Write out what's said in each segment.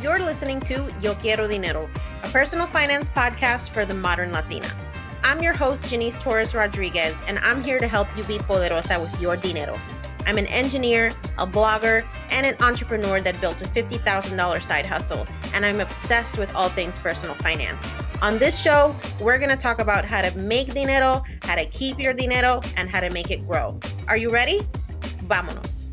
You're listening to Quiero Dinero, a personal finance podcast for the modern Latina. I'm your host, Janice Torres Rodriguez, and I'm here to help you be poderosa with your dinero. I'm an engineer, a blogger, and an entrepreneur that built a $50,000 side hustle, and I'm obsessed with all things personal finance. On this show, we're going to talk about how to make dinero, how to keep your dinero, and how to make it grow. Are you ready? Vámonos.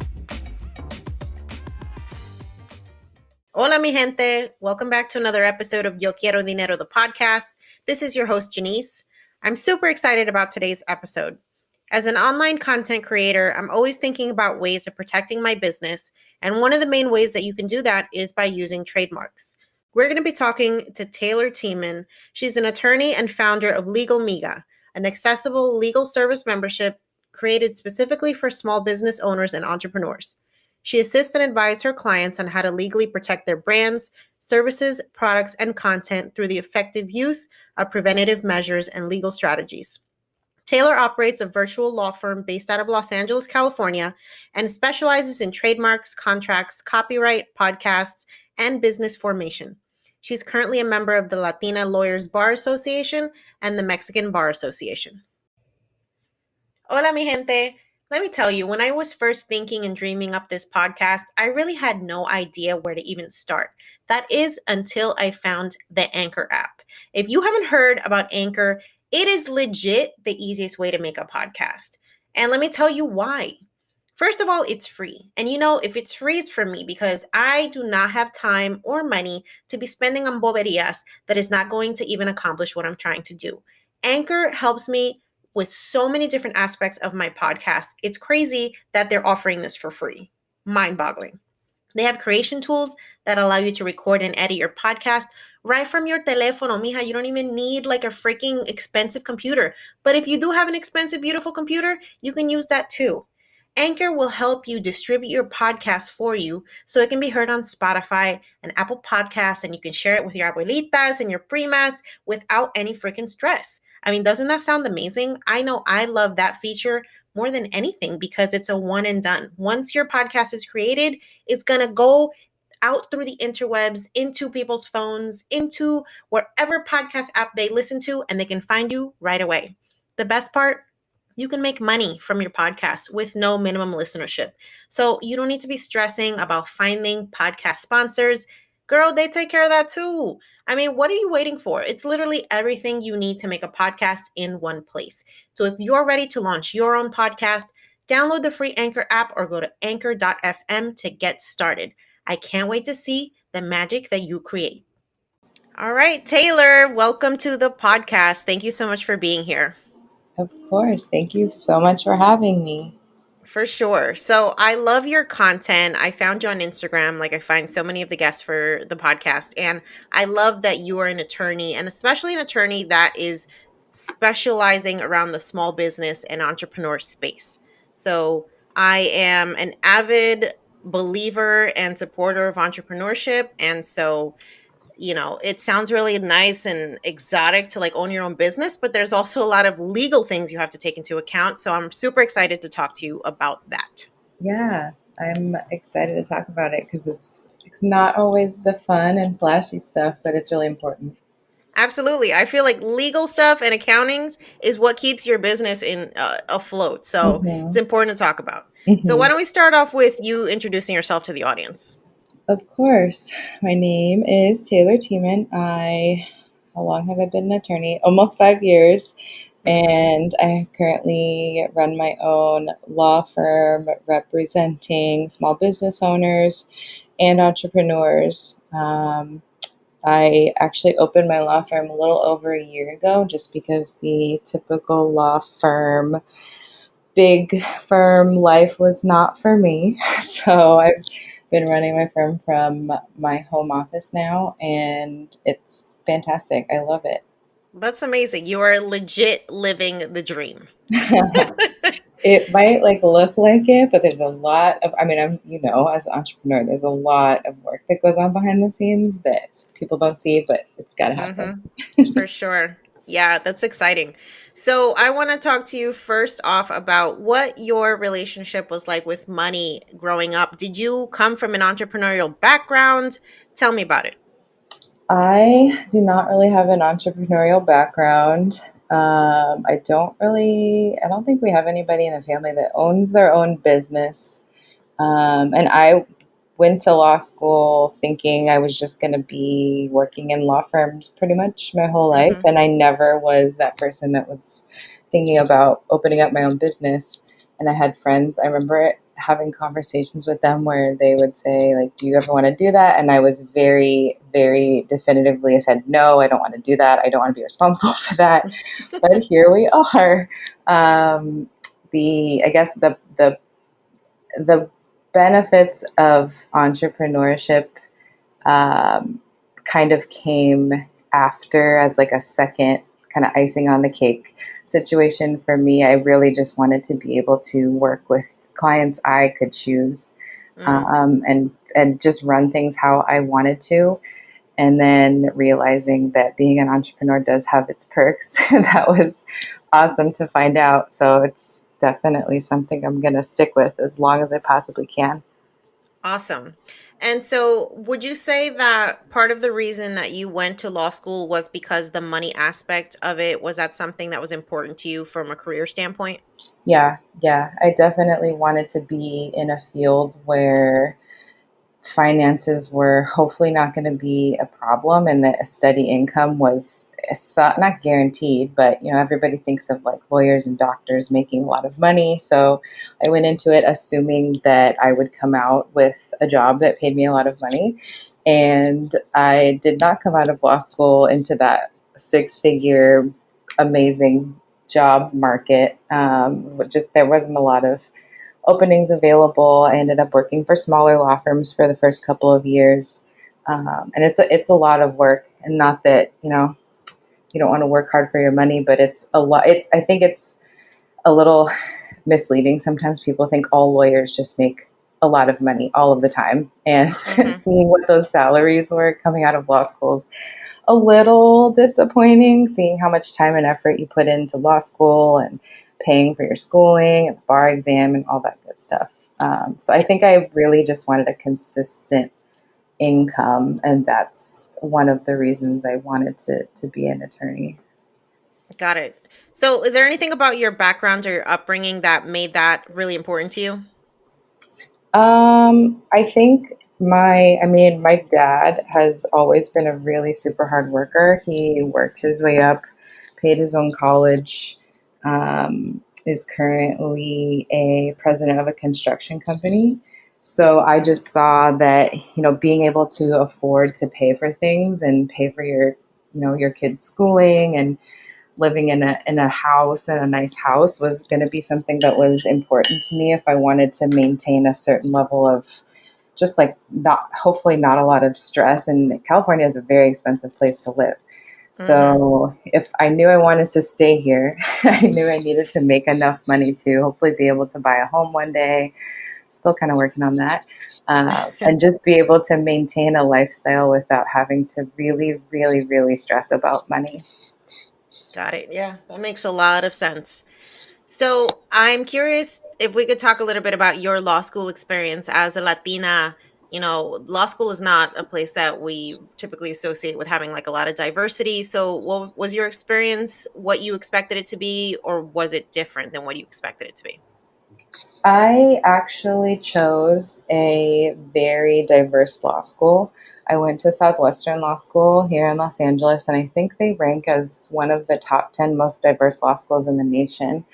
Hola, mi gente. Welcome back to another episode of Yo Quiero Dinero, the podcast. This is your host, Janice. I'm super excited about today's episode. As an online content creator, I'm always thinking about ways of protecting my business, and one of the main ways that you can do that is by using trademarks. We're going to be talking to Taylor Tieman. She's an attorney and founder of Legal Miga, an accessible legal service membership created specifically for small business owners and entrepreneurs. She assists and advises her clients on how to legally protect their brands, services, products, and content through the effective use of preventative measures and legal strategies. Taylor operates a virtual law firm based out of Los Angeles, California, and specializes in trademarks, contracts, copyright, podcasts, and business formation. She's currently a member of the Latina Lawyers Bar Association and the Mexican Bar Association. Hola, mi gente. Let me tell you, when I was first thinking and dreaming up this podcast, I really had no idea where to even start. That is until I found the Anchor app. If you haven't heard about Anchor, it is legit the easiest way to make a podcast. And let me tell you why. First of all, it's free. And if it's free, it's for me because I do not have time or money to be spending on boberias that is not going to even accomplish what I'm trying to do. Anchor helps me with so many different aspects of my podcast. It's crazy that they're offering this for free. Mind-boggling. They have creation tools that allow you to record and edit your podcast right from your teléfono, mija. You don't even need like a freaking expensive computer. But if you do have an expensive, beautiful computer, you can use that too. Anchor will help you distribute your podcast for you so it can be heard on Spotify and Apple Podcasts, and you can share it with your abuelitas and your primas without any freaking stress. I mean, doesn't that sound amazing? I know I love that feature more than anything because it's a one and done. Once your podcast is created, it's going to go out through the interwebs, into people's phones, into wherever podcast app they listen to, and they can find you right away. The best part, you can make money from your podcast with no minimum listenership. So you don't need to be stressing about finding podcast sponsors. Girl, they take care of that too. I mean, what are you waiting for? It's literally everything you need to make a podcast in one place. So if you're ready to launch your own podcast, download the free Anchor app or go to anchor.fm to get started. I can't wait to see the magic that you create. All right, Taylor, welcome to the podcast. Thank you so much for being here. Of course. Thank you so much for having me. For sure. So I love your content. I found you on Instagram, like I find so many of the guests for the podcast. And I love that you are an attorney, and especially an attorney that is specializing around the small business and entrepreneur space. So I am an avid believer and supporter of entrepreneurship. And so it sounds really nice and exotic to like own your own business, but there's also a lot of legal things you have to take into account. So I'm super excited to talk to you about that. Yeah, I'm excited to talk about it because it's not always the fun and flashy stuff, but it's really important. Absolutely. I feel like legal stuff and accountings is what keeps your business in afloat. So it's important to talk about. So why don't we start off with you introducing yourself to the audience? Of course. My name is Taylor Tieman. How long have I been an attorney? Almost 5 years. And I currently run my own law firm representing small business owners and entrepreneurs. I actually opened my law firm a little over a year ago just because the typical law firm, big firm life was not for me. So I've been running my firm from my home office now, and it's fantastic. I love it. That's amazing. You are legit living the dream. It might look like it, but there's a lot of, I'm, as an entrepreneur, there's a lot of work that goes on behind the scenes that people don't see, but it's got to happen. For sure. Yeah, that's exciting. So, I want to talk to you first off about what your relationship was like with money growing up. Did you come from an entrepreneurial background? Tell me about it. I do not really have an entrepreneurial background. I don't think we have anybody in the family that owns their own business. And I went to law school thinking I was just going to be working in law firms pretty much my whole life. Mm-hmm. And I never was that person that was thinking about opening up my own business. And I had friends, I remember having conversations with them where they would say, like, do you ever want to do that? And I was very, very definitively, I said, no, I don't want to do that. I don't want to be responsible for that. But here we are. I guess the benefits of entrepreneurship um, kind of came after as like a second kind of icing on the cake situation for me. I really just wanted to be able to work with clients I could choose, Mm, and just run things how I wanted to. And then realizing that being an entrepreneur does have its perks. That was awesome to find out. So it's definitely something I'm going to stick with as long as I possibly can. awesome. And so, would you say that part of the reason that you went to law school was because the money aspect of it was that something that was important to you from a career standpoint? Yeah, yeah. I definitely wanted to be in a field where finances were hopefully not going to be a problem and that a steady income was not guaranteed, but everybody thinks of like lawyers and doctors making a lot of money. So I went into it assuming that I would come out with a job that paid me a lot of money. And I did not come out of law school into that six-figure amazing job market. Just there wasn't a lot of openings available. I ended up working for smaller law firms for the first couple of years, and it's a lot of work. And not that you don't want to work hard for your money, but it's a lot. It's I think it's a little misleading. Sometimes people think all lawyers just make a lot of money all of the time, and Mm-hmm. seeing what those salaries were coming out of law schools a little disappointing, seeing how much time and effort you put into law school and paying for your schooling and the bar exam and all that good stuff. So I think I really just wanted a consistent income, and that's one of the reasons I wanted to be an attorney. Got it. So, is there anything about your background or your upbringing that made that really important to you? I think my dad has always been a really super hard worker. He worked his way up, paid his own college, is currently a president of a construction company. So I just saw that, being able to afford to pay for things and pay for your kids' schooling and living in a house and a nice house was going to be something that was important to me if I wanted to maintain a certain level of just like not hopefully not a lot of stress. And California is a very expensive place to live. Mm-hmm. So if I knew I wanted to stay here, I knew I needed to make enough money to hopefully be able to buy a home one day. Still kind of working on that. And just be able to maintain a lifestyle without having to really, really, really stress about money. Got it. Yeah, that makes a lot of sense. So, I'm curious if we could talk a little bit about your law school experience as a Latina. Law school is not a place that we typically associate with having like a lot of diversity. So, what was your experience? What you expected it to be, or was it different than what you expected it to be? I actually chose a very diverse law school. I went to Southwestern Law School here in Los Angeles, and I think they rank as one of the top 10 most diverse law schools in the nation.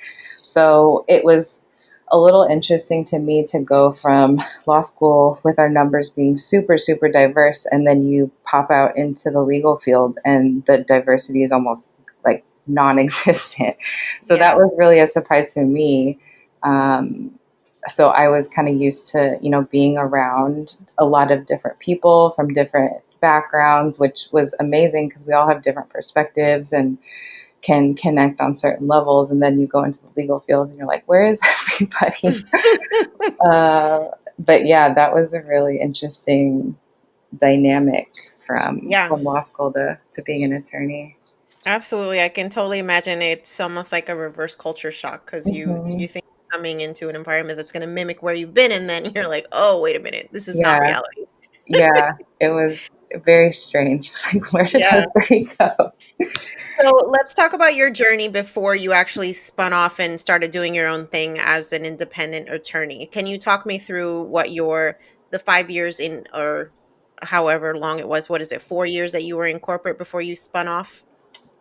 So it was a little interesting to me to go from law school with our numbers being super, super diverse, and then you pop out into the legal field, and the diversity is almost like non existent. So that Yeah. was really a surprise to me. Um, so I was kind of used to, being around a lot of different people from different backgrounds, which was amazing because we all have different perspectives and can connect on certain levels. And then you go into the legal field and you're like, where is everybody? Uh, but yeah, that was a really interesting dynamic from Yeah. law school to being an attorney. Absolutely. I can totally imagine it's almost like a reverse culture shock because you Hmm. think you're coming into an environment that's going to mimic where you've been, and then you're like, oh, wait a minute, this is not Yeah, reality. yeah, it was very strange. It's like, where did Yeah. my brain go? So let's talk about your journey before you actually spun off and started doing your own thing as an independent attorney. Can you talk me through what the 5 years in, or however long it was, what is it, 4 years that you were in corporate before you spun off?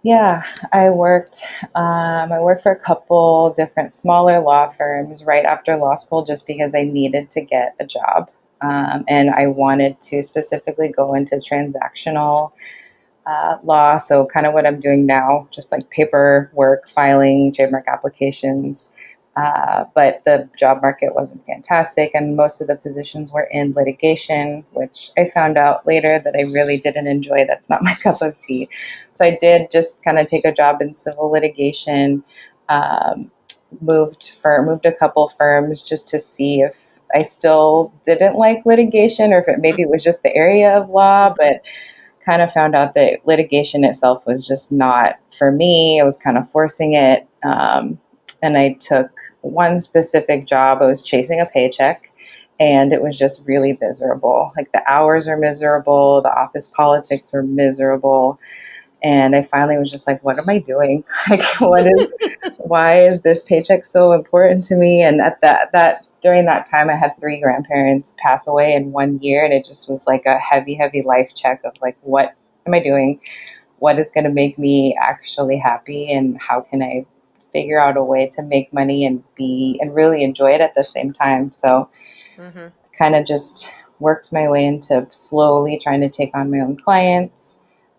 Yeah, I worked. I worked for a couple different smaller law firms right after law school, just because I needed to get a job, and I wanted to specifically go into transactional law. So, kind of what I'm doing now, just like paperwork, filing, trademark applications. But the job market wasn't fantastic, and most of the positions were in litigation, which I found out later that I really didn't enjoy. That's not my cup of tea. So, I did just kind of take a job in civil litigation. Um, moved a couple firms just to see if I still didn't like litigation, or if maybe it was just the area of law, Mhm. but kind of found out that litigation itself was just not for me. I was kind of forcing it. And I took one specific job. I was chasing a paycheck, and it was just really miserable. Like, the hours are miserable, the office politics were miserable. And I finally was just like, what am I doing? Like, why is this paycheck so important to me? And at that during that time, I had three grandparents pass away in 1 year, and it just was like a heavy, heavy life check of like, what am I doing? What is going to make me actually happy, and how can I figure out a way to make money and really enjoy it at the same time? So, Mhm. kind of just worked my way into slowly trying to take on my own clients.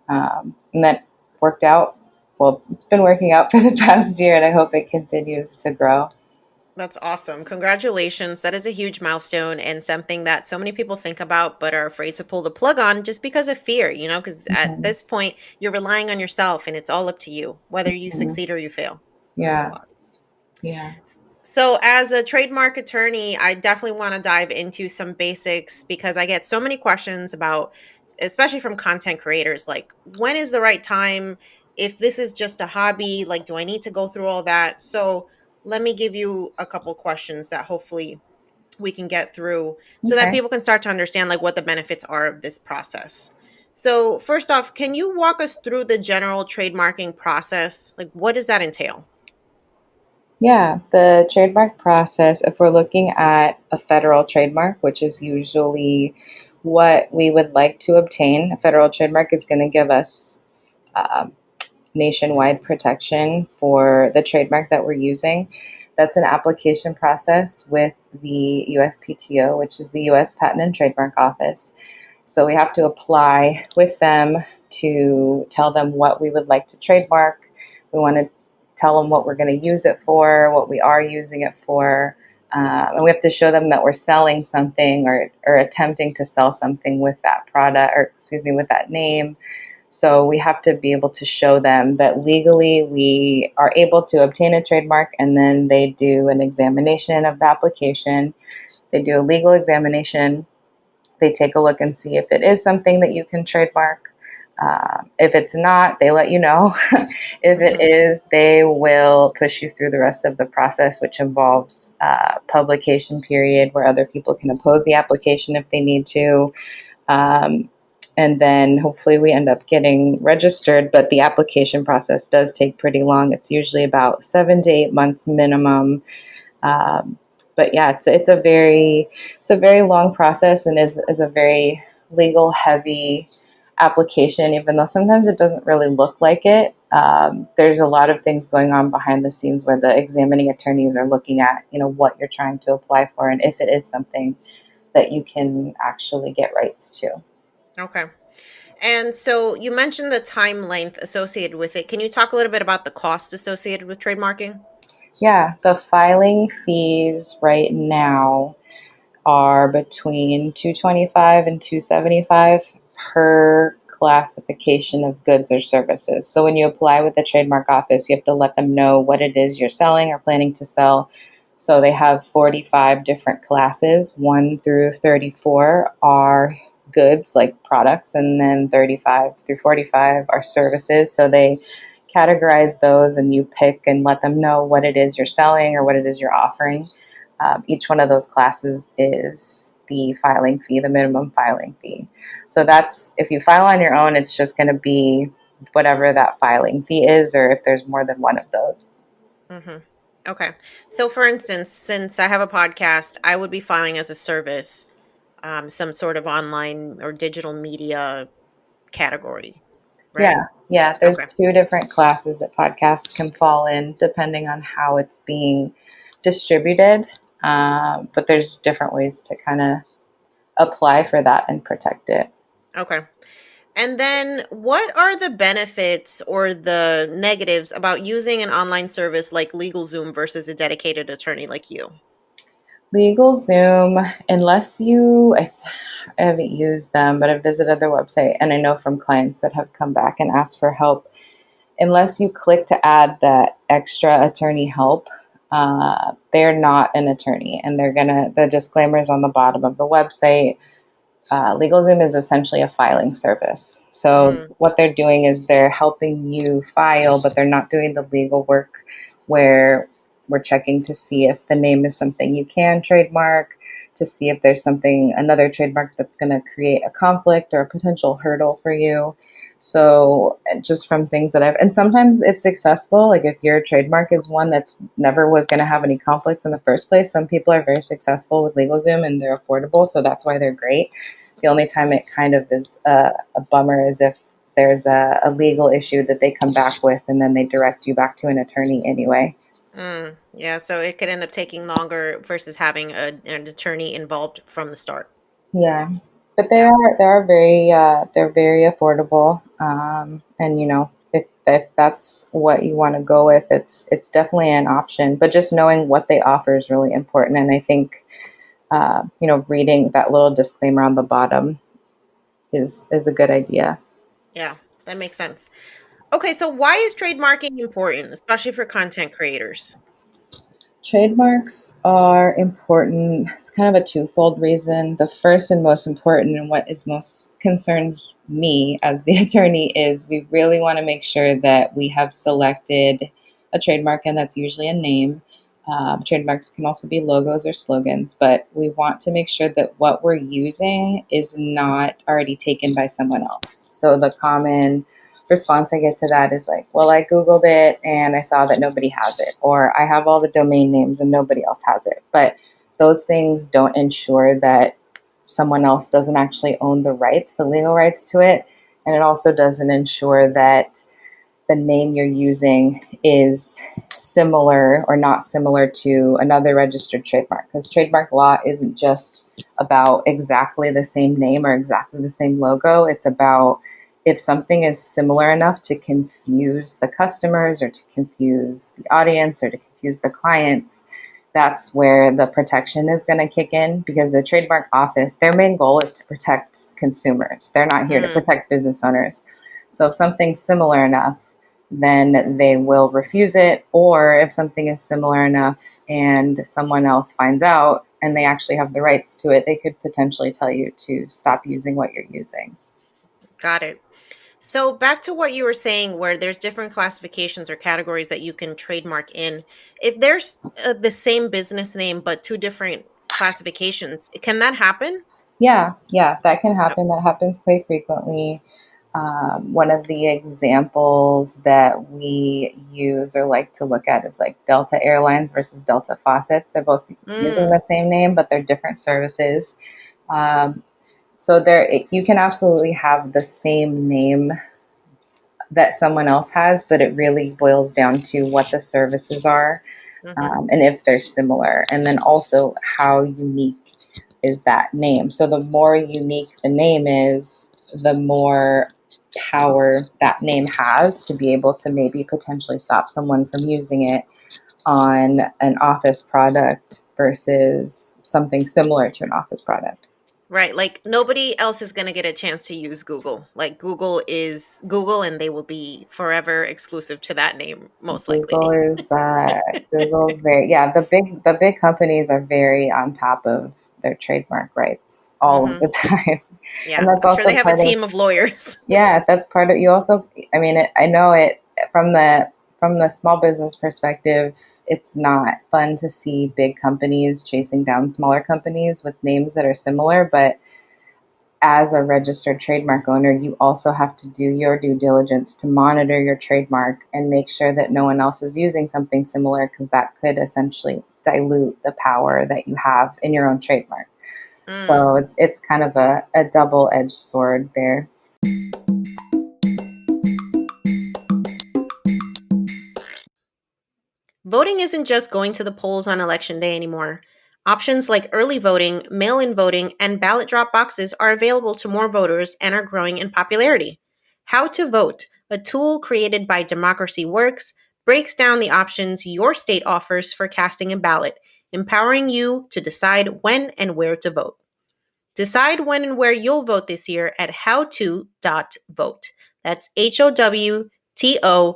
And that worked out. Well, it's been working out for the past year, and I hope it continues to grow. That's awesome. Congratulations. That is a huge milestone and something that so many people think about but are afraid to pull the plug on just because of fear, because at Mhm. this point, you're relying on yourself and it's all up to you, whether you Mhm. succeed or you fail. That's a Yeah, lot. yeah. So, as a trademark attorney, I definitely want to dive into some basics because I get so many questions about, especially from content creators, like when is the right time? If this is just a hobby, like, do I need to go through all that? So, let me give you a couple questions that hopefully we can get through so that Okay. people can start to understand like what the benefits are of this process. So, first off, can you walk us through the general trademarking process? Like, what does that entail? Yeah, the trademark process, if we're looking at a federal trademark, which is usually what we would like to obtain, a federal trademark is going to give us um, nationwide protection for the trademark that we're using. That's an application process with the USPTO, which is the US Patent and Trademark Office. So we have to apply with them to tell them what we would like to trademark. We want to tell them what we're going to use it for, what we are using it for. And we have to show them that we're selling something, or attempting to sell something with that product, or excuse me, with that name. So we have to be able to show them that legally we are able to obtain a trademark, and then they do an examination of the application. They do a legal examination. They take a look and see if it is something that you can trademark. If it's not, they let you know. If it Mhm. is, they will push you through the rest of the process, which involves publication period where other people can oppose the application if they need to. Um, and then hopefully we end up getting registered, but the application process does take pretty long. It's usually about 7 to 8 months minimum. Um, but yeah, it's a very long process, and is a very legal heavy application. Even though sometimes it doesn't really look like it, there's a lot of things going on behind the scenes where the examining attorneys are looking at, what you're trying to apply for, and if it is something that you can actually get rights to. Okay. And so you mentioned the time length associated with it. Can you talk a little bit about the cost associated with trademarking? Yeah, the filing fees right now are between 225 and 275 per classification of goods or services. So when you apply with the trademark office, you have to let them know what it is you're selling or planning to sell. So they have 45 different classes. 1 through 34 are goods, like products, and then 35 through 45 are services. So they categorize those and you pick and let them know what it is you're selling or what it is you're offering. Each one of those classes is the filing fee, the minimum filing fee. So that's, if you file on your own, it's just going to be whatever that filing fee is, or if there's more than one of those. Mm-hmm. Okay. So, for instance, since I have a podcast, I would be filing as a service, some sort of online or digital media category, right? Yeah. There's Okay. two different classes that podcasts can fall in depending on how it's being distributed. But there's different ways to kind of apply for that and protect it. Okay. And then what are the benefits or the negatives about using an online service like LegalZoom versus a dedicated attorney like you? LegalZoom, unless I haven't used them, but I've visited their website and I know from clients that have come back and asked for help, unless you click to add that extra attorney help, they're not an attorney, and the disclaimers on the bottom of the website. LegalZoom is essentially a filing service. So Mm, what they're doing is they're helping you file, but they're not doing the legal work where we're checking to see if the name is something you can trademark, to see if there's another trademark that's going to create a conflict or a potential hurdle for you. So just from things that and sometimes it's successful. Like if your trademark is one that's never was going to have any conflicts in the first place, some people are very successful with LegalZoom and they're affordable. So that's why they're great. The only time it kind of is a bummer is if there's a legal issue that they come back with and then they direct you back to an attorney anyway. yeah, so it could end up taking longer versus having an attorney involved from the start. Yeah, but Yeah. they're very affordable, and if that's what you want to go with, it's definitely an option. But just knowing what they offer is really important, and I think reading that little disclaimer on the bottom is a good idea. Yeah, that makes sense. Okay, so why is trademarking important, especially for content creators? Trademarks are important. It's kind of a twofold reason. The first and most important, and what is most concerns me as the attorney, is we really want to make sure that we have selected a trademark, and that's usually a name. Trademarks can also be logos or slogans, but we want to make sure that what we're using is not already taken by someone else. So the common response I get to that is like, well, I Googled it and I saw that nobody has it, or I have all the domain names and nobody else has it. But those things don't ensure that someone else doesn't actually own the rights, the legal rights to it. And it also doesn't ensure that the name you're using is similar or not similar to another registered trademark. Because trademark law isn't just about exactly the same name or exactly the same logo. It's about if something is similar enough to confuse the customers or to confuse the audience or to confuse the clients, that's where the protection is going to kick in, because the trademark office, their main goal is to protect consumers. They're not here to Mm, protect business owners. So if something's similar enough, then they will refuse it. Or if something is similar enough and someone else finds out and they actually have the rights to it, they could potentially tell you to stop using what you're using. got it. So back to what you were saying, where there's different classifications or categories that you can trademark in. If there's the same business name but two different classifications, can that happen? Yeah, that can Oh, happen. That happens quite frequently. One of the examples that we use or like to look at is like Delta Airlines versus Delta Faucets. They're both using mm, the same name, but they're different services. Um, so you can absolutely have the same name that someone else has, but it really boils down to what the services are, hmm. and if they're similar, and then also how unique is that name. So the more unique the name is, the more power that name has to be able to maybe potentially stop someone from using it on an office product versus something similar to an office product. Right. Like nobody else is going to get a chance to use Google. Like Google is Google and they will be forever exclusive to that name, most Google likely. is Google's very, yeah, the big companies are very on top of their trademark rights all of Hmm. the time. And Yeah. that's I'm sure they also have a part of, team of lawyers. yeah, that's part of, you also, I mean, I know it, from the small business perspective, it's not fun to see big companies chasing down smaller companies with names that are similar. But as a registered trademark owner, you also have to do your due diligence to monitor your trademark and make sure that no one else is using something similar, because that could essentially dilute the power that you have in your own trademark. Mm. So it's kind of a double-edged sword there. Voting isn't just going to the polls on election day anymore. Options like early voting, mail in voting, and ballot drop boxes are available to more voters and are growing in popularity. How to Vote, a tool created by Democracy Works, breaks down the options your state offers for casting a ballot, empowering you to decide when and where to vote. Decide when and where you'll vote this year at howto.vote. That's HOWTO.VOTE.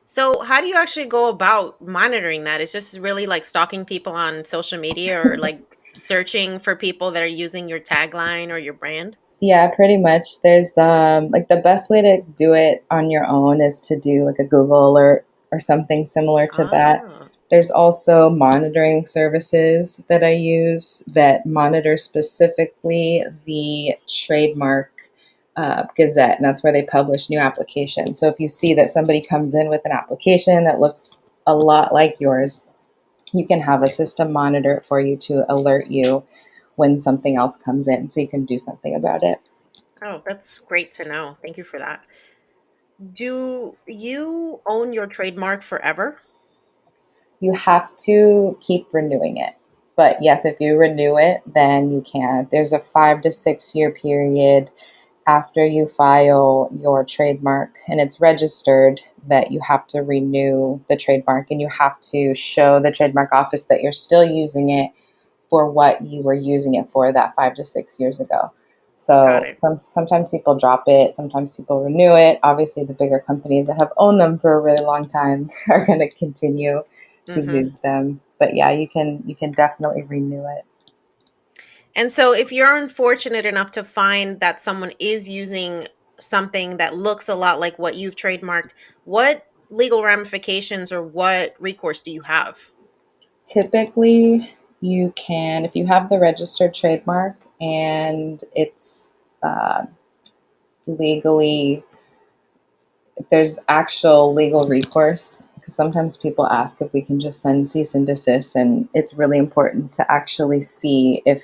So, how do you actually go about monitoring that? It's just really like stalking people on social media or like searching for people that are using your tagline or your brand? Yeah, pretty much. There's like the best way to do it on your own is to do like a Google alert or something similar to that. Ah, There's also monitoring services that I use that monitor specifically the trademark gazette, and that's where they publish new applications. So if you see that somebody comes in with an application that looks a lot like yours, you can have a system monitor it for you to alert you when something else comes in so you can do something about it. oh, that's great to know. Thank you for that. Do you own your trademark forever? You have to keep renewing it. But yes, if you renew it, then you can. There's a 5 to 6 year period after you file your trademark and it's registered that you have to renew the trademark, and you have to show the trademark office that you're still using it for what you were using it for that 5 to 6 years ago. Got So it. sometimes people drop it, sometimes people renew it. Obviously, the bigger companies that have owned them for a really long time are going to continue to Mm-hmm. use them. But yeah, you can definitely renew it. And so, if you're unfortunate enough to find that someone is using something that looks a lot like what you've trademarked, what legal ramifications or what recourse do you have? Typically, you can, if you have the registered trademark and it's uh, legally, if there's actual legal recourse, because sometimes people ask if we can just send cease and desist, and it's really important to actually see if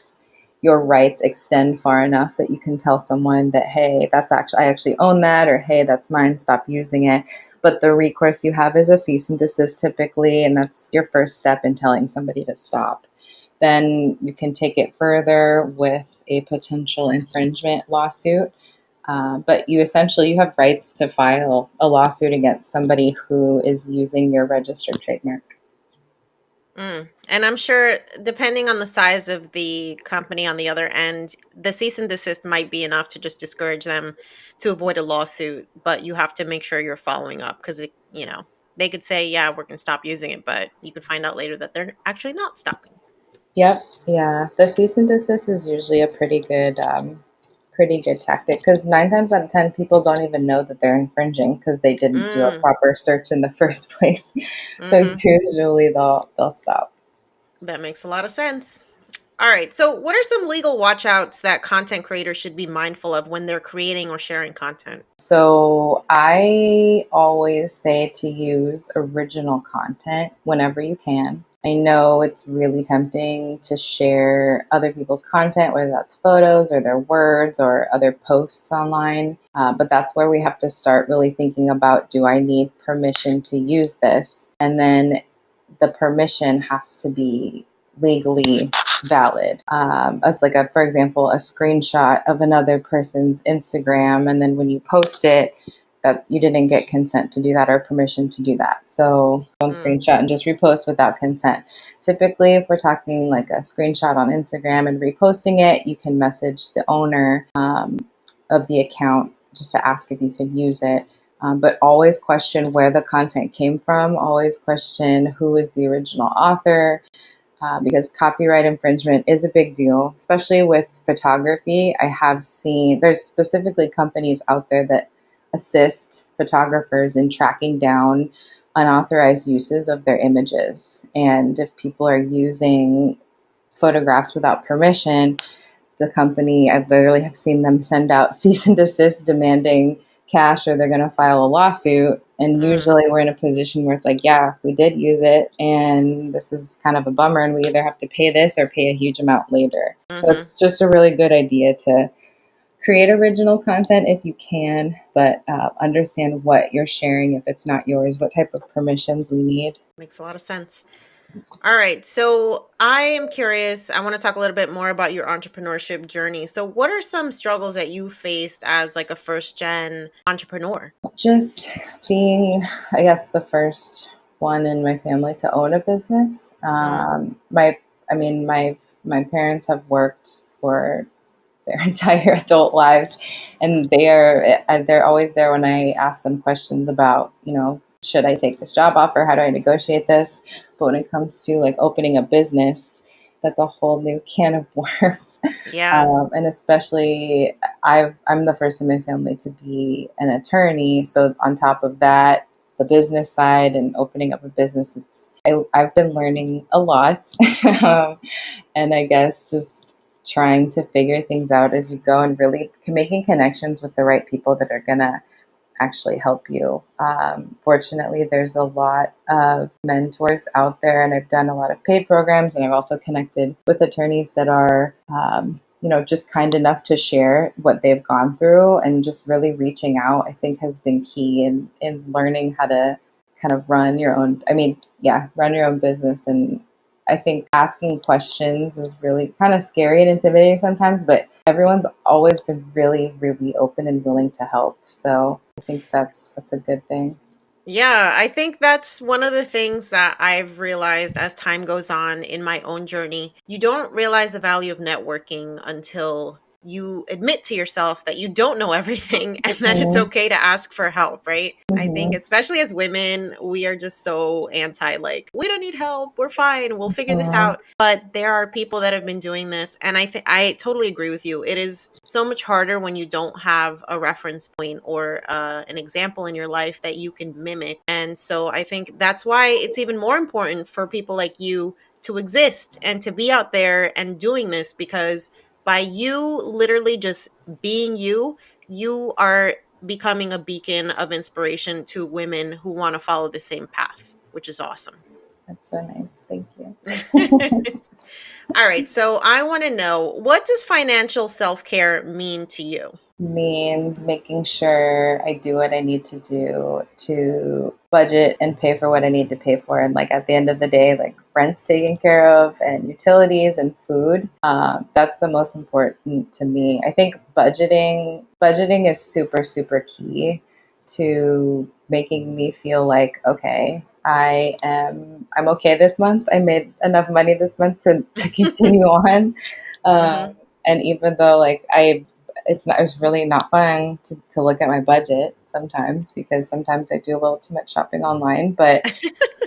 your rights extend far enough that you can tell someone that, hey, I actually own that, or hey, that's mine, stop using it. But the recourse you have is a cease and desist typically, and that's your first step in telling somebody to stop. Then you can take it further with a potential infringement lawsuit. But you have rights to file a lawsuit against somebody who is using your registered trademark. Mm. And I'm sure, depending on the size of the company on the other end, the cease and desist might be enough to just discourage them to avoid a lawsuit. But you have to make sure you're following up because, they could say, yeah, we're going to stop using it, but you could find out later that they're actually not stopping. Yep, yeah. The cease and desist is usually a pretty good tactic, because 9 times out of 10 people don't even know that they're infringing because they didn't do a Mm, proper search in the first place. So hmm. usually they'll stop. That makes a lot of sense. All right. So, what are some legal watchouts that content creators should be mindful of when they're creating or sharing content? So I always say to use original content whenever you can. I know it's really tempting to share other people's content, whether that's photos or their words or other posts online. But that's where we have to start really thinking about, do I need permission to use this? And then the permission has to be legally valid. As like for example, a screenshot of another person's Instagram, and then when you post it, that you didn't get consent to do that or permission to do that. So don't Mm, screenshot and just repost without consent. Typically, if we're talking like a screenshot on Instagram and reposting it, you can message the owner of the account just to ask if you could use it. But always question where the content came from. Always question who is the original author. because copyright infringement is a big deal, especially with photography. I have seen there's specifically companies out there that assist photographers in tracking down unauthorized uses of their images. And if people are using photographs without permission, the company, I literally have seen them send out cease and desist demanding cash or they're going to file a lawsuit. And usually we're in a position where it's like, yeah, we did use it and this is kind of a bummer and we either have to pay this or pay a huge amount later. So it's just a really good idea to create original content if you can, but understand what you're sharing if it's not yours, what type of permissions we need. Makes a lot of sense. All right. So I am curious. I want to talk a little bit more about your entrepreneurship journey. So what are some struggles that you faced as like a first gen entrepreneur? Just being, I guess, the first one in my family to own a business. My parents have worked for their entire adult lives, and they're always there when I ask them questions about, should I take this job offer? How do I negotiate this? But when it comes to like opening a business, that's a whole new can of worms. Yeah. And especially, I'm the first in my family to be an attorney. So on top of that, the business side and opening up a business, I've been learning a lot. And I guess just trying to figure things out as you go and really making connections with the right people that are going to actually help you. Fortunately, there's a lot of mentors out there, and I've done a lot of paid programs, and I've also connected with attorneys that are, just kind enough to share what they've gone through, and just really reaching out, I think, has been key in learning how to kind of run your own business. And I think asking questions is really kind of scary and intimidating sometimes, but everyone's always been really, really open and willing to help. So I think that's a good thing. Yeah, I think that's one of the things that I've realized as time goes on in my own journey. You don't realize the value of networking until you admit to yourself that you don't know everything and that it's Mm-hmm. okay to ask for help, right? I think, Mm-hmm. especially as women, we are just so anti, like, we don't need help. We're fine. We'll figure this Mm-hmm. out. But there are people that have been doing this. And I totally agree with you. It is so much harder when you don't have a reference point or an example in your life that you can mimic. And so I think that's why it's even more important for people like you to exist and to be out there and doing this, because by you literally just being you, you are becoming a beacon of inspiration to women who want to follow the same path, which is awesome. That's so nice. Thank you. All right. So I want to know, what does financial self care mean to you? Means making sure I do what I need to do to budget and pay for what I need to pay for. And like at the end of the day, like rent's taken care of and utilities and food. That's the most important to me. I think budgeting is super, super key to making me feel like, okay, I'm okay this month. I made enough money this month to continue on. Hmm. And even though like it's really not fun to look at my budget sometimes, because sometimes I do a little too much shopping online, but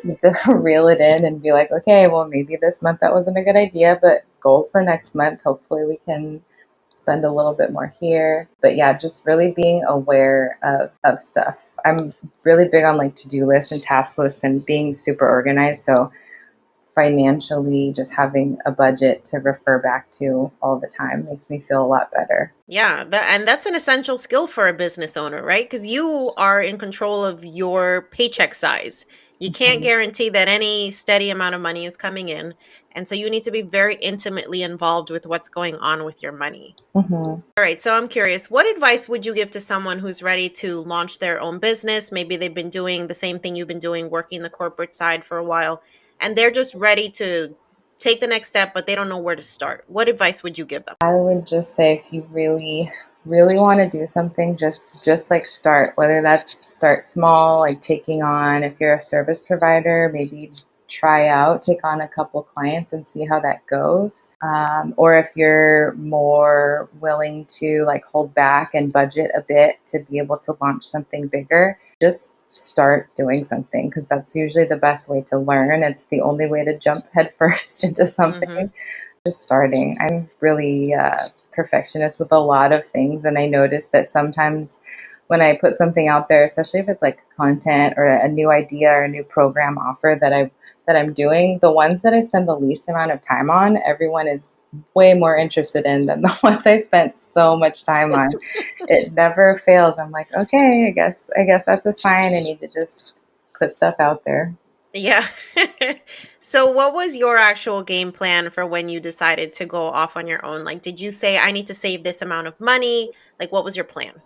you have to reel it in and be like, okay, well, maybe this month that wasn't a good idea, but goals for next month, hopefully we can spend a little bit more here. But yeah, just really being aware of stuff. I'm really big on like to-do lists and task lists and being super organized. So financially, just having a budget to refer back to all the time makes me feel a lot better. Yeah, and that's an essential skill for a business owner, right? Because you are in control of your paycheck size. You can't Mhm. guarantee that any steady amount of money is coming in. And so you need to be very intimately involved with what's going on with your money. Mhm. All right, so I'm curious, what advice would you give to someone who's ready to launch their own business? Maybe they've been doing the same thing you've been doing, working the corporate side for a while, and they're just ready to take the next step, but they don't know where to start. What advice would you give them? I would just say if you really, really want to do something, just like start. Whether that's start small, like taking on, if you're a service provider, maybe try out, take on a couple clients and see how that goes. Or if you're more willing to like hold back and budget a bit to be able to launch something bigger, just start doing something, because that's usually the best way to learn. It's the only way to jump headfirst into Mm-hmm. something. Just starting. I'm really perfectionist with a lot of things, and I notice that sometimes when I put something out there, especially if it's like content or a new idea or a new program offer that I'm doing, the ones that I spend the least amount of time on, everyone is way more interested in than the ones I spent so much time on. It never fails. I'm like, okay, I guess that's a sign I need to just put stuff out there. Yeah. So, what was your actual game plan for when you decided to go off on your own? Like, did you say, I need to save this amount of money? Like, what was your plan?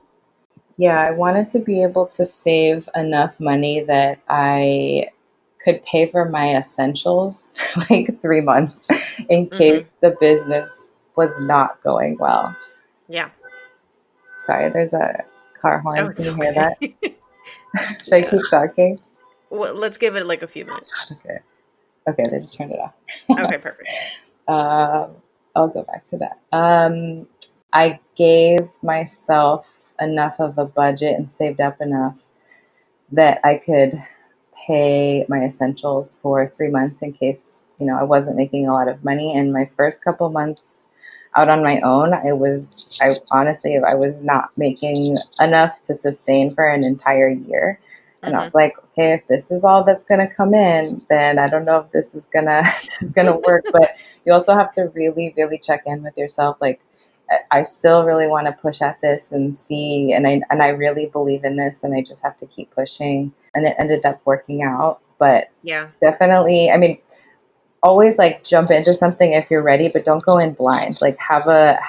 Yeah, I wanted to be able to save enough money that I could pay for my essentials for like 3 months in case Mm-hmm. the business was not going well. Yeah. Sorry, there's a car Oh, horn. Can it's you hear okay. that? Should I Yeah. keep talking? Well, let's give it like a few minutes. Okay. Okay, they just turned it off. Okay, perfect. um, I'll go back to that. I gave myself enough of a budget and saved up enough that I could pay my essentials for 3 months in case, I wasn't making a lot of money. And my first couple months out on my own, I honestly, I was not making enough to sustain for an entire year. And I Mm-hmm. was like, okay, if this is all that's going to come in, then I don't know if this is going to, this is going to work. But you also have to really, really check in with yourself. Like, I still really want to push at this and see, and I really believe in this, and I just have to keep pushing. And it ended up working out, but Yeah. definitely, I mean, always like jump into something if you're ready, but don't go in blind. Like have a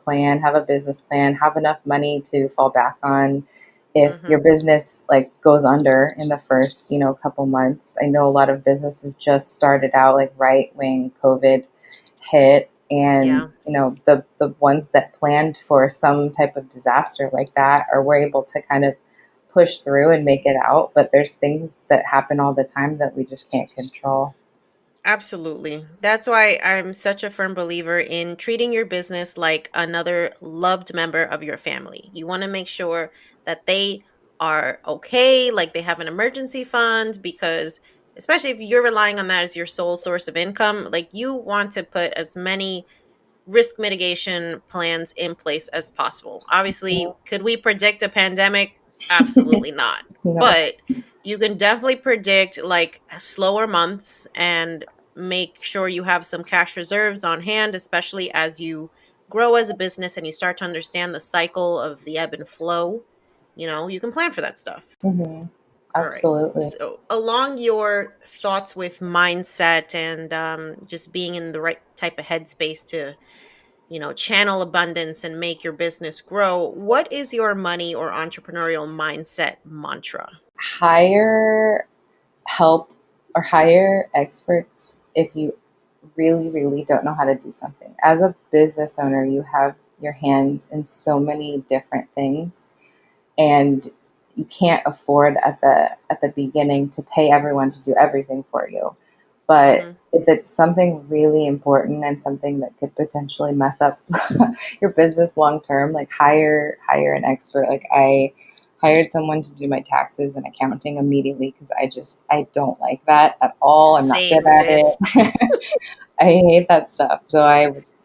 plan, have a business plan, have enough money to fall back on if Mm-hmm. your business like goes under in the first, couple months. I know a lot of businesses just started out like right when COVID hit, and Yeah. the ones that planned for some type of disaster like that are were able to kind of push through and make it out, but there's things that happen all the time that we just can't control. Absolutely. That's why I'm such a firm believer in treating your business like another loved member of your family. You want to make sure that they are okay, like they have an emergency fund, because especially if you're relying on that as your sole source of income, like you want to put as many risk mitigation plans in place as possible. Obviously, could we predict a pandemic? Absolutely not. No. But you can definitely predict like slower months and make sure you have some cash reserves on hand, especially as you grow as a business and you start to understand the cycle of the ebb and flow. You can plan for that stuff. Hmm. All right. Absolutely. So, along your thoughts with mindset and just being in the right type of headspace to channel abundance and make your business grow. What is your money or entrepreneurial mindset mantra? Hire help or hire experts if you really, really don't know how to do something. As a business owner, you have your hands in so many different things, and you can't afford at the beginning to pay everyone to do everything for you. But Mhm. if it's something really important and something that could potentially mess up your business long term, like hire an expert. Like I hired someone to do my taxes and accounting immediately because I don't like that at all. I'm not good Same, at sis. it. I hate that stuff. So I was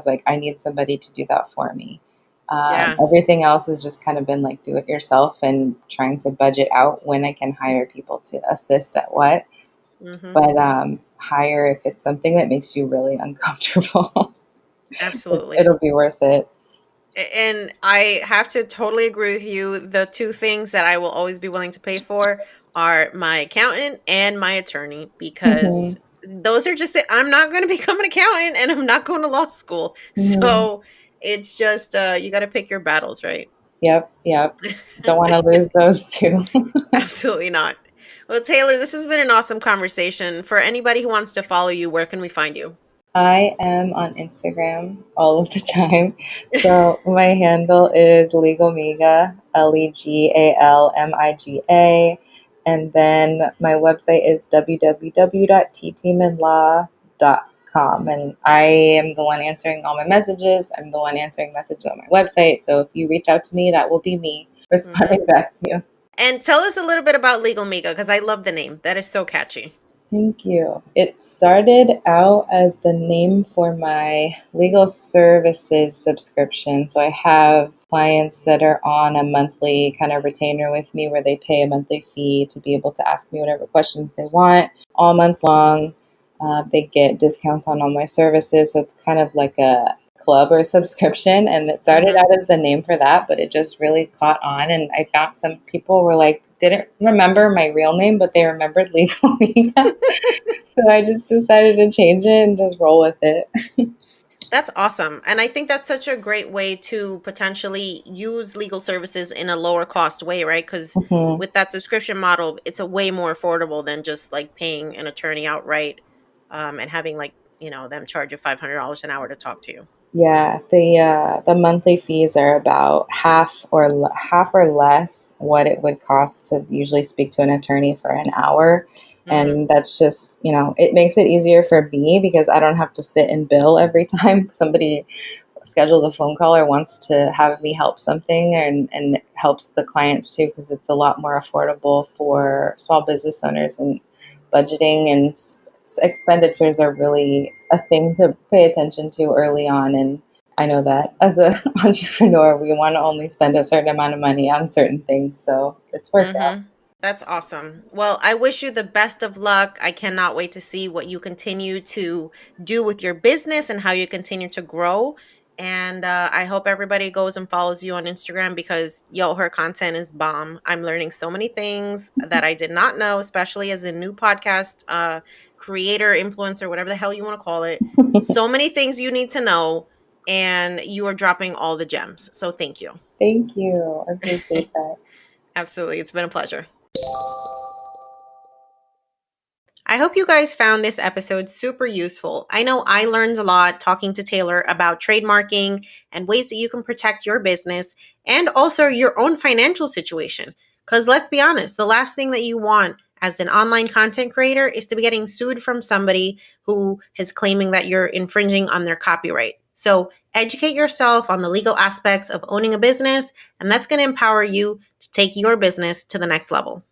like, I need somebody to do that for me. Yeah. Everything else has just kind of been like do it yourself and trying to budget out when I can hire people to assist at what. Mhm. But hire if it's something that makes you really uncomfortable. Absolutely. It'll be worth it. And I have to totally agree with you. The two things that I will always be willing to pay for are my accountant and my attorney, because Hmm. those are just I'm not going to become an accountant and I'm not going to law school. Hmm. So it's just you got to pick your battles, right? Yep, yep. Don't want to lose those two. Absolutely not. Well, Taylor, this has been an awesome conversation. For anybody who wants to follow you, where can we find you? I am on Instagram all of the time. So my handle is Legalmiga, Legalmiga. And then my website is www.ttiemanlaw.com. And I am the one answering all my messages. I'm the one answering messages on my website. So if you reach out to me, that will be me Hmm. responding back to you. And tell us a little bit about Legal Miga because I love the name. That is so catchy. Thank you. It started out as the name for my legal services subscription. So I have clients that are on a monthly kind of retainer with me where they pay a monthly fee to be able to ask me whatever questions they want all month long. They get discounts on all my services. So it's kind of like a club or subscription. And it started Mm-hmm. out as the name for that, but it just really caught on. And I found some people were like, didn't remember my real name, but they remembered Legal Media. So I just decided to change it and just roll with it. That's awesome. And I think that's such a great way to potentially use legal services in a lower cost way, right? Because Hmm. with that subscription model, it's a way more affordable than just like paying an attorney outright and having like, them charge you $500 an hour to talk to you. Yeah, the monthly fees are about half or less what it would cost to usually speak to an attorney for an hour. Mm-hmm. And that's just, it makes it easier for me because I don't have to sit and bill every time somebody schedules a phone call or wants to have me help something, and it helps the clients too because it's a lot more affordable for small business owners, and budgeting and expenditures are really a thing to pay attention to early on. And I know that as an entrepreneur, we want to only spend a certain amount of money on certain things. So it's worked out. Mm-hmm. That's awesome. Well, I wish you the best of luck. I cannot wait to see what you continue to do with your business and how you continue to grow. And I hope everybody goes and follows you on Instagram because, yo, her content is bomb. I'm learning so many things that I did not know, especially as a new podcast creator, influencer, whatever the hell you want to call it. So many things you need to know, and you are dropping all the gems. So thank you. Thank you. I appreciate that. Absolutely. It's been a pleasure. I hope you guys found this episode super useful. I know I learned a lot talking to Taylor about trademarking and ways that you can protect your business and also your own financial situation. Because let's be honest, the last thing that you want as an online content creator is to be getting sued from somebody who is claiming that you're infringing on their copyright. So educate yourself on the legal aspects of owning a business, and that's going to empower you to take your business to the next level.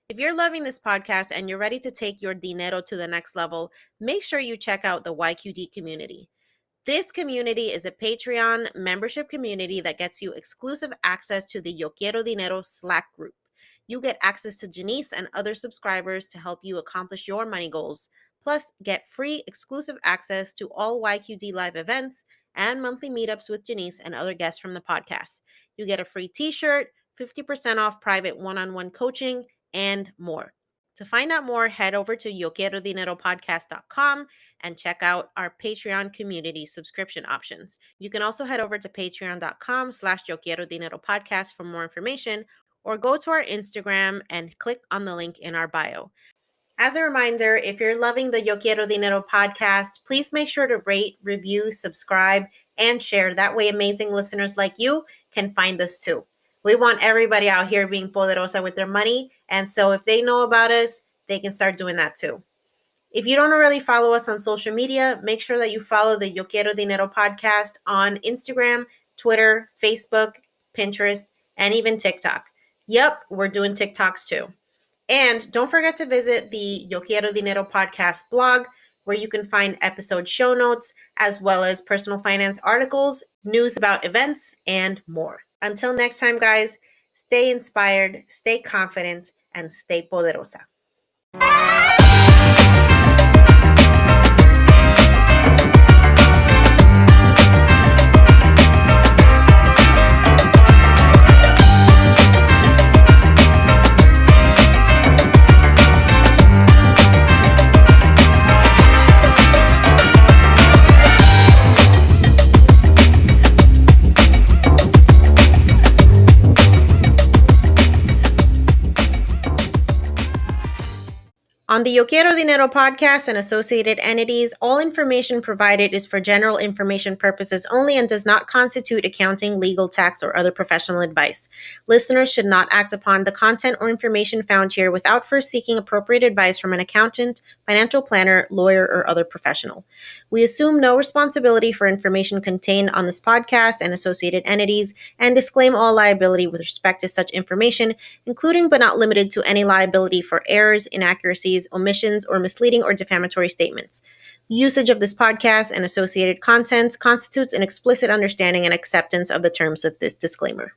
If you're loving this podcast and you're ready to take your dinero to the next level, make sure you check out the YQD community. This community is a Patreon membership community that gets you exclusive access to the Yo Quiero Dinero Slack group. You get access to Janice and other subscribers to help you accomplish your money goals. Plus, get free exclusive access to all YQD live events and monthly meetups with Janice and other guests from the podcast. You get a free t shirt, 50% off private one on one coaching, and more. To find out more, head over to yoquierodineropodcast.com and check out our Patreon community subscription options. You can also head over to patreon.com/yoquierodineropodcast for more information, or go to our Instagram and click on the link in our bio. As a reminder, if you're loving the Yo Quiero Dinero podcast, please make sure to rate, review, subscribe, and share. That way, amazing listeners like you can find us too. We want everybody out here being poderosa with their money. And so if they know about us, they can start doing that too. If you don't already follow us on social media, make sure that you follow the Yo Quiero Dinero podcast on Instagram, Twitter, Facebook, Pinterest, and even TikTok. Yep, we're doing TikToks too. And don't forget to visit the Yo Quiero Dinero podcast blog, where you can find episode show notes, as well as personal finance articles, news about events, and more. Until next time, guys, stay inspired, stay confident, and stay poderosa. On the Yo Quiero Dinero podcast and associated entities, all information provided is for general information purposes only and does not constitute accounting, legal, tax, or other professional advice. Listeners should not act upon the content or information found here without first seeking appropriate advice from an accountant, financial planner, lawyer, or other professional. We assume no responsibility for information contained on this podcast and associated entities and disclaim all liability with respect to such information, including but not limited to any liability for errors, inaccuracies, omissions, or misleading or defamatory statements. Usage of this podcast and associated content constitutes an explicit understanding and acceptance of the terms of this disclaimer.